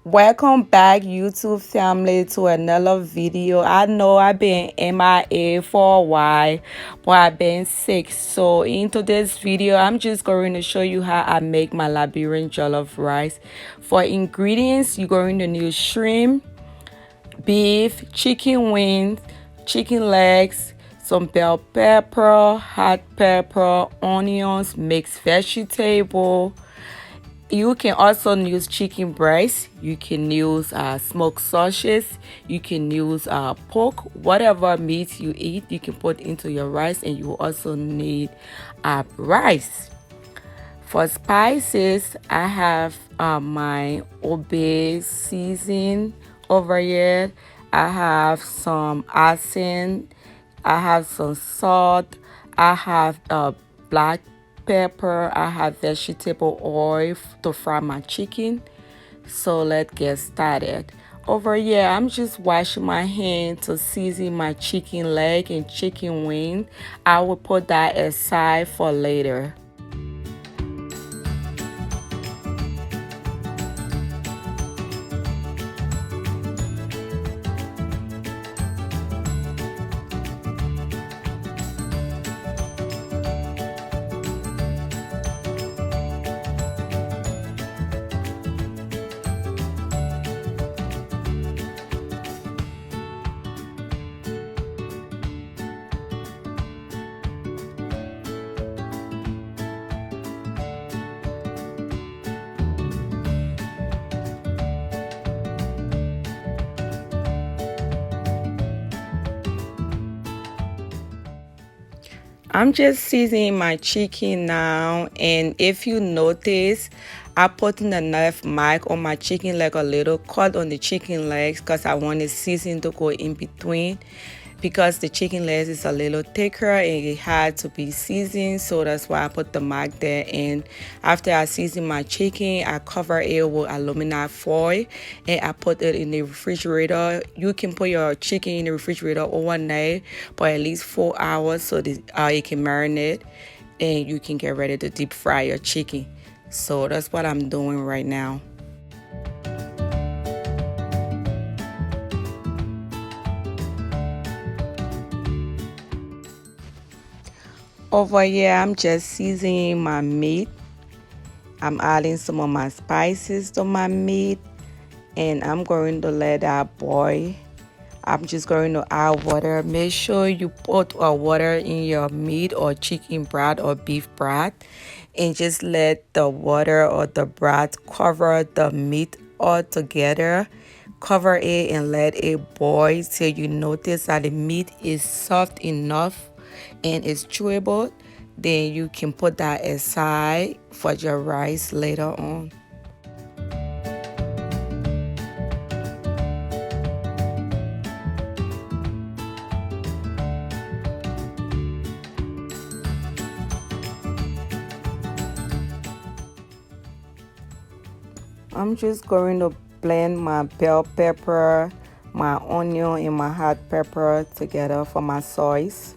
Welcome back, YouTube family, to another video. I know I've been MIA for a while, but I've been sick. So in today's video, I'm just going to show you how I make my Liberian jollof rice. For ingredients, you're going to need shrimp, beef, chicken wings, chicken legs, some bell pepper, hot pepper, onions, mixed vegetable. You can also use chicken breast. You can use smoked sausage. You can use pork. Whatever meat you eat, you can put into your rice, and you also need rice. For spices, I have my obe season over here. I have some asin. I have some salt. I have black pepper. I have vegetable oil to fry my chicken. So let's get started. Over here, I'm just washing my hand to season my chicken leg and chicken wing. I will put that aside for later. I'm just seasoning my chicken now, and if you notice, I put in the knife mark on my chicken leg, a little cut on the chicken legs, because I want the seasoning to go in between, because the chicken legs is a little thicker and it had to be seasoned. So that's why I put the mark there. And after I season my chicken, I cover it with aluminum foil and I put it in the refrigerator. You can put your chicken in the refrigerator overnight for at least 4 hours so that it can marinate and you can get ready to deep fry your chicken. So that's what I'm doing right now. Over here, I'm just seasoning my meat. I'm adding some of my spices to my meat, and I'm going to let that boil. I'm just going to add water. Make sure you put water in your meat or chicken broth or beef broth, and just let the water or the broth cover the meat all together. Cover it and let it boil till you notice that the meat is soft enough and it's chewable. Then you can put that aside for your rice later on. I'm just going to blend my bell pepper, my onion, and my hot pepper together for my sauce.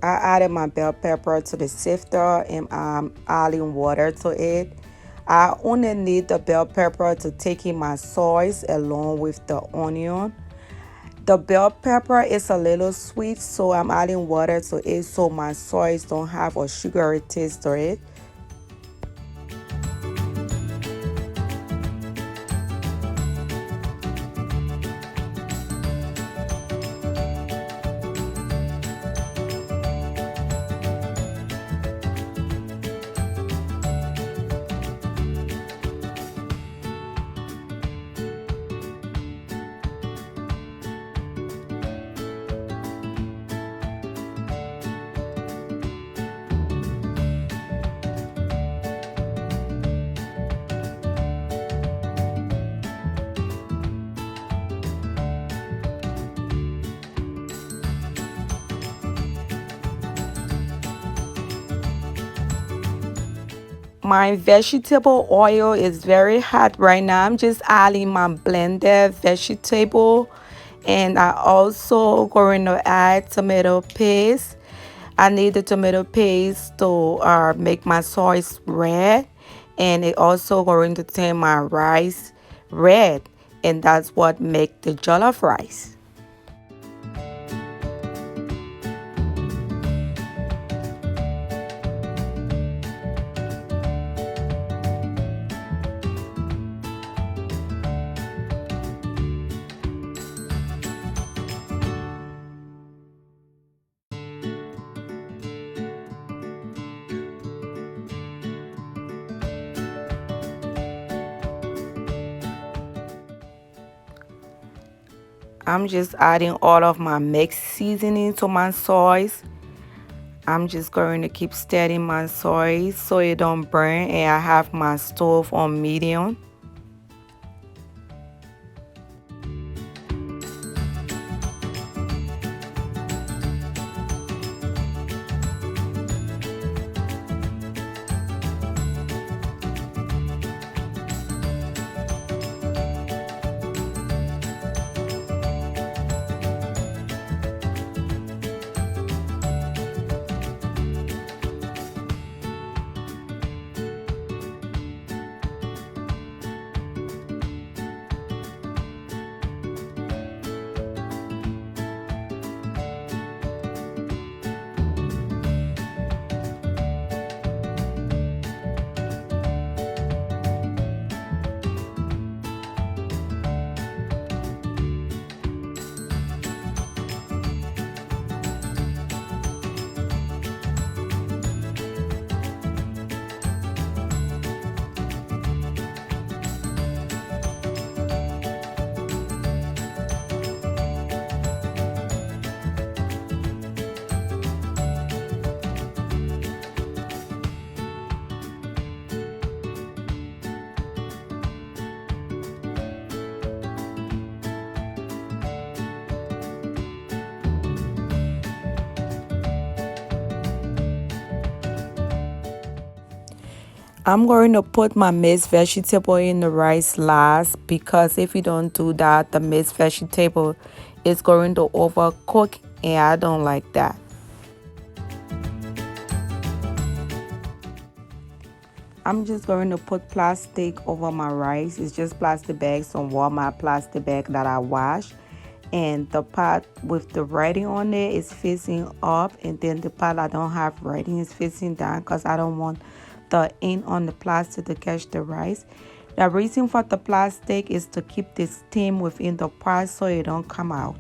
I added my bell pepper to the sifter and I'm adding water to it. I only need the bell pepper to take in my sauce along with the onion. The bell pepper is a little sweet, so I'm adding water to it so my sauce don't have a sugary taste to it. My vegetable oil is very hot right now. I'm just adding my blended vegetable, and I also going to add tomato paste. I need the tomato paste to make my sauce red, and it also going to turn my rice red, and that's what make the jollof rice. I'm just adding all of my mixed seasoning to my sauce. I'm just going to keep stirring my sauce so it don't burn, and I have my stove on medium. I'm going to put my mixed vegetable in the rice last, because if you don't do that, the mixed vegetable is going to overcook, and I don't like that. I'm just going to put plastic over my rice. It's just plastic bags, some Walmart plastic bag that I wash. And the pot with the writing on it is facing up, and then the pot I don't have writing is facing down, because I don't want the ink on the plastic to catch the rice. The reason for the plastic is to keep the steam within the pot so it don't come out.